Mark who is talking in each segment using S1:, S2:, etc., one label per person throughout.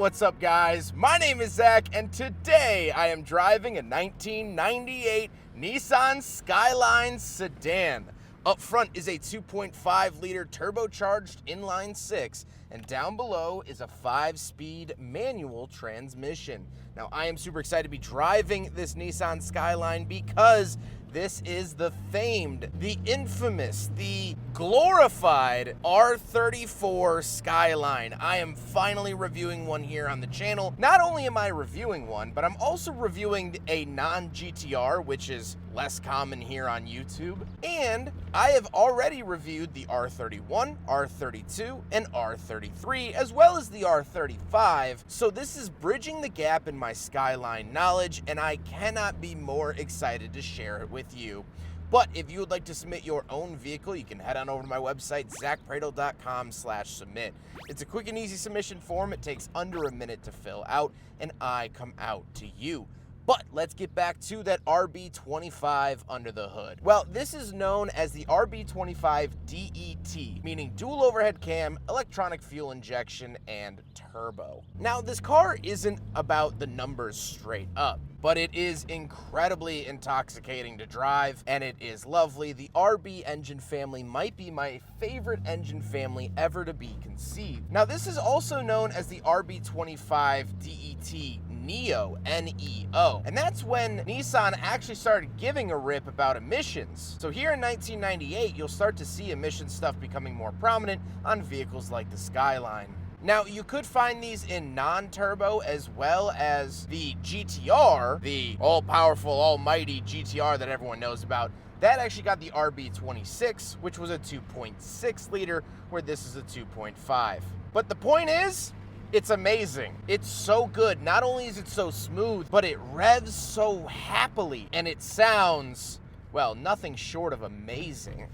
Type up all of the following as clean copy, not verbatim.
S1: what's up guys? My name is Zach and today I am driving a 1998 Nissan Skyline sedan. Up front is a 2.5 liter turbocharged inline six, and down below is a 5-speed manual transmission. Now I am super excited to be driving this Nissan Skyline because this is the famed, the infamous, the glorified R34 Skyline. I am finally reviewing one here on the channel. Not only am I reviewing one, but I'm also reviewing a non-GTR, which is less common here on YouTube. And I have already reviewed the R31, R32, and R33, as well as the R35. So this is bridging the gap in my Skyline knowledge, and I cannot be more excited to share it with you. But if you would like to submit your own vehicle, you can head on over to my website, zackpradel.com/submit. It's a quick and easy submission form. It takes under a minute to fill out, and I come out to you. But let's get back to that RB25 under the hood. Well, this is known as the RB25 DET, meaning dual overhead cam, electronic fuel injection, and turbo. Now, this car isn't about the numbers straight up, but it is incredibly intoxicating to drive, and it is lovely. The RB engine family might be my favorite engine family ever to be conceived. Now, this is also known as the RB25 DET Neo, N-E-O. And that's when Nissan actually started giving a rip about emissions. So here in 1998, you'll start to see emission stuff becoming more prominent on vehicles like the Skyline. Now, you could find these in non-turbo as well as the GTR, the all-powerful, almighty GTR that everyone knows about. That actually got the RB26, which was a 2.6 liter, where this is a 2.5. But the point is, it's amazing. It's so good. Not only is it so smooth, but it revs so happily, and it sounds, well, nothing short of amazing.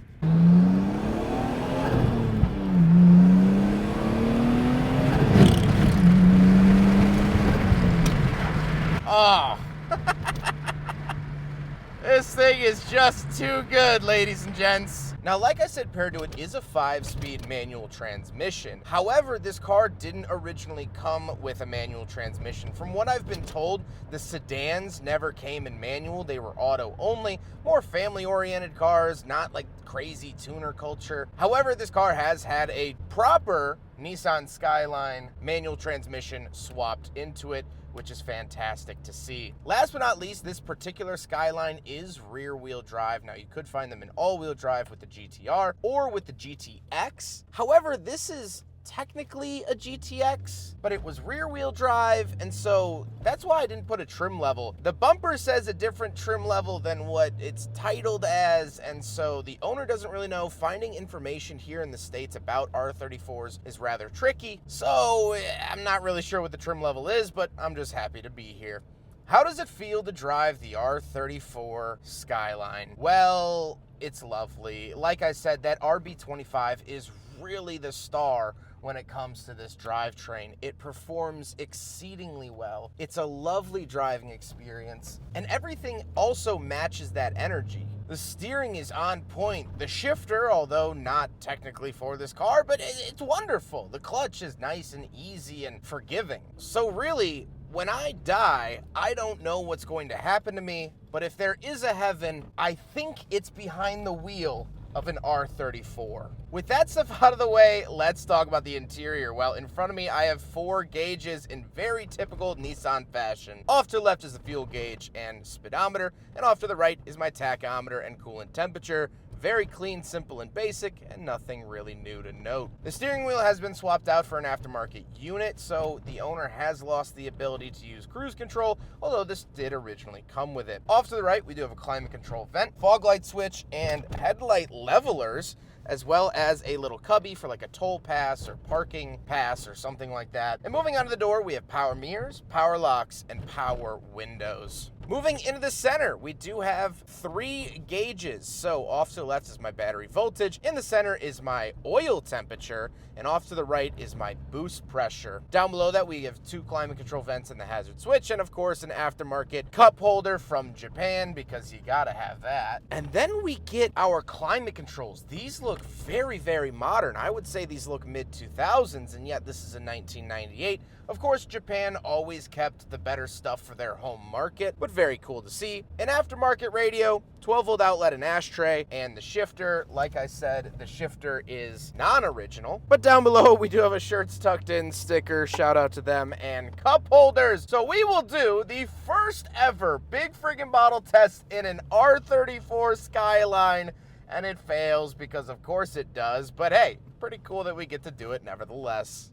S1: Oh. This thing is just too good, ladies and gents. Now, like I said, paired to it is a 5-speed manual transmission. However, this car didn't originally come with a manual transmission. From what I've been told, the sedans never came in manual. They were auto only, more family-oriented cars, not like crazy tuner culture. However, this car has had a proper Nissan Skyline manual transmission swapped into it, which is fantastic to see. Last but not least, this particular Skyline is rear-wheel drive. Now, you could find them in all-wheel drive with the GTR or with the GTX. However, this is technically a GTX, but it was rear-wheel drive, and so that's why I didn't put a trim level. The bumper says a different trim level than what it's titled as, and so the owner doesn't really know. Finding information here in the States about R34s is rather tricky, so I'm not really sure what the trim level is, but I'm just happy to be here. How does it feel to drive the R34 Skyline? Well, it's lovely. Like I said, that RB25 is really the star when it comes to this drivetrain. It performs exceedingly well. It's a lovely driving experience, and everything also matches that energy. The steering is on point. The shifter, although not technically for this car, but it's wonderful. The clutch is nice and easy and forgiving. So really, when I die, I don't know what's going to happen to me, but if there is a heaven, I think it's behind the wheel of an R34. With that stuff out of the way, let's talk about the interior. Well, in front of me, I have 4 gauges in very typical Nissan fashion. Off to the left is the fuel gauge and speedometer, and off to the right is my tachometer and coolant temperature. Very clean, simple, and basic, and nothing really new to note. The steering wheel has been swapped out for an aftermarket unit, so the owner has lost the ability to use cruise control, although this did originally come with it. Off to the right, we do have a climate control vent, fog light switch, and headlight levelers, as well as a little cubby for like a toll pass or parking pass or something like that. And moving on to the door, we have power mirrors, power locks, and power windows. Moving into the center, we do have 3 gauges. So off to the left is my battery voltage, in the center is my oil temperature, and off to the right is my boost pressure. Down below that, we have 2 climate control vents and the hazard switch, and of course an aftermarket cup holder from Japan, because you gotta have that. And then we get our climate controls. These look look very, very modern. I would say these look mid-2000s, and yet this is a 1998. Of course, Japan always kept the better stuff for their home market, but very cool to see. An aftermarket radio, 12-volt outlet and ashtray, and the shifter, like I said, the shifter is non-original. But down below, we do have a shirts tucked in sticker, shout out to them, and cup holders. So we will do the first ever big friggin' bottle test in an R34 Skyline, and it fails because of course it does, but hey, pretty cool that we get to do it nevertheless.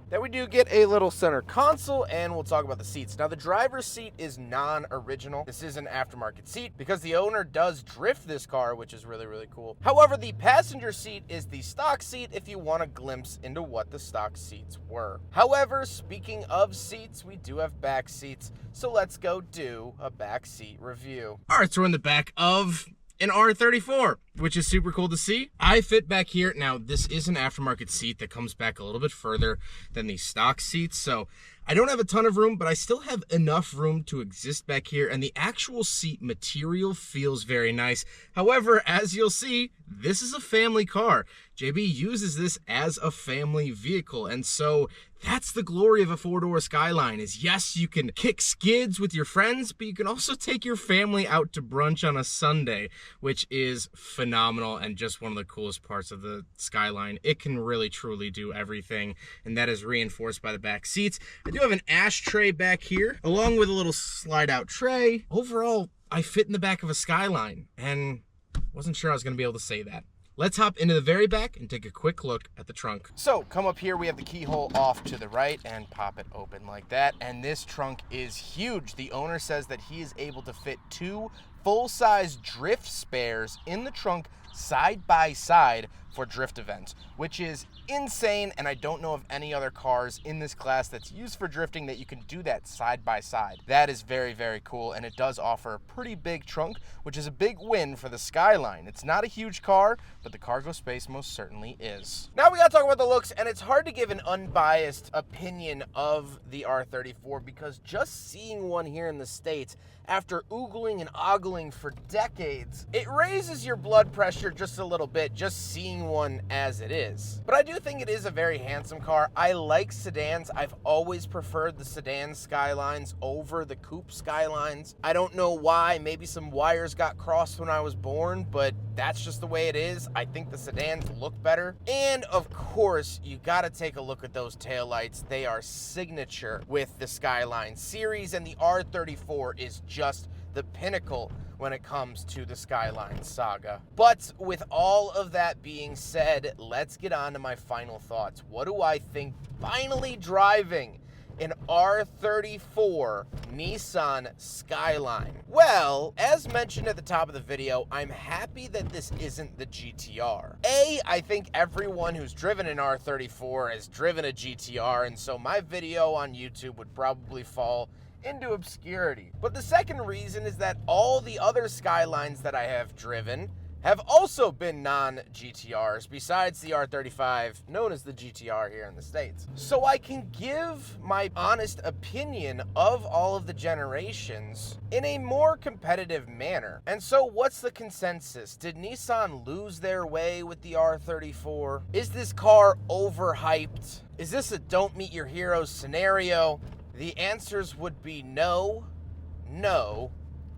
S1: Then we do get a little center console, and we'll talk about the seats. Now, the driver's seat is non-original. This is an aftermarket seat because the owner does drift this car, which is really, really cool. However, the passenger seat is the stock seat if you want a glimpse into what the stock seats were. However, speaking of seats, we do have back seats, so let's go do a back seat review. All right, so we're in the back of an R34, which is super cool to see. I fit back here. Now, this is an aftermarket seat that comes back a little bit further than the stock seats, so I don't have a ton of room, but I still have enough room to exist back here, and the actual seat material feels very nice. However, as you'll see, this is a family car. JB uses this as a family vehicle, and so that's the glory of a four-door Skyline is, yes, you can kick skids with your friends, but you can also take your family out to brunch on a Sunday, which is phenomenal and just one of the coolest parts of the Skyline. It can really, truly do everything, and that is reinforced by the back seats. I do have an ashtray back here, along with a little slide-out tray. Overall, I fit in the back of a Skyline, and wasn't sure I was going to be able to say that. Let's hop into the very back and take a quick look at the trunk. So come up here, we have the keyhole off to the right and pop it open like that. And this trunk is huge. The owner says that he is able to fit 2 full-size drift spares in the trunk side by side for drift events, which is insane, and I don't know of any other cars in this class that's used for drifting that you can do that side by side. That is very, very cool, and it does offer a pretty big trunk, which is a big win for the Skyline. It's not a huge car, but the cargo space most certainly is. Now we gotta talk about the looks, and it's hard to give an unbiased opinion of the R34 because just seeing one here in the States after oogling and ogling for decades, it raises your blood pressure just a little bit just seeing one as it is. But I do think it is a very handsome car. I like sedans. I've always preferred the sedan Skylines over the coupe Skylines. I don't know why. Maybe some wires got crossed when I was born, but that's just the way it is. I think the sedans look better. And of course, you gotta take a look at those taillights. They are signature with the Skyline series, and the R34 is just the pinnacle when it comes to the Skyline saga. But with all of that being said, let's get on to my final thoughts. What do I think finally driving an R34 Nissan Skyline? Well, as mentioned at the top of the video, I'm happy that this isn't the GTR. I think everyone who's driven an R34 has driven a GTR, and so my video on YouTube would probably fall into obscurity. But the second reason is that all the other Skylines that I have driven have also been non-GTRs besides the R35, known as the GTR here in the States. So I can give my honest opinion of all of the generations in a more competitive manner. And so what's the consensus? Did Nissan lose their way with the R34? Is this car overhyped? Is this a don't meet your heroes scenario? The answers would be no, no,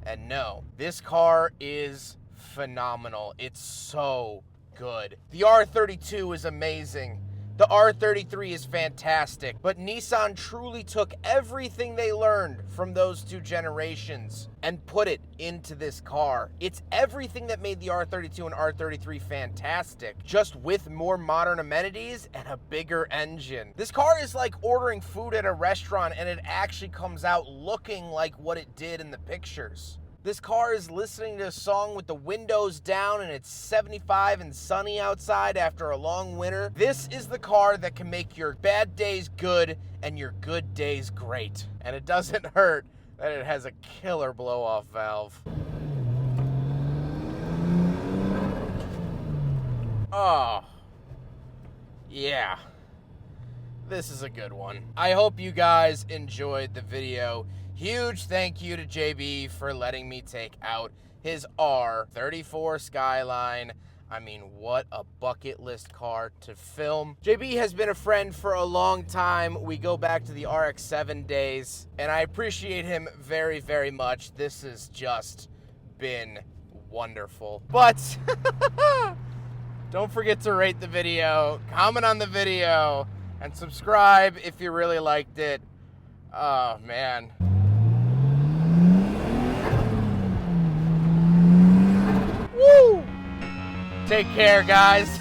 S1: and no. This car is phenomenal. It's so good. The R32 is amazing. The R33 is fantastic, but Nissan truly took everything they learned from those two generations and put it into this car. It's everything that made the R32 and R33 fantastic, just with more modern amenities and a bigger engine. This car is like ordering food at a restaurant and it actually comes out looking like what it did in the pictures. This car is listening to a song with the windows down and it's 75 and sunny outside after a long winter. This is the car that can make your bad days good and your good days great. And it doesn't hurt that it has a killer blow-off valve. Oh, yeah. This is a good one. I hope you guys enjoyed the video. Huge thank you to JB for letting me take out his R34 Skyline. I mean, what a bucket list car to film. JB has been a friend for a long time. We go back to the RX-7 days, and I appreciate him very, very much. This has just been wonderful. But don't forget to rate the video, comment on the video, and subscribe if you really liked it. Oh, man. Woo! Take care, guys.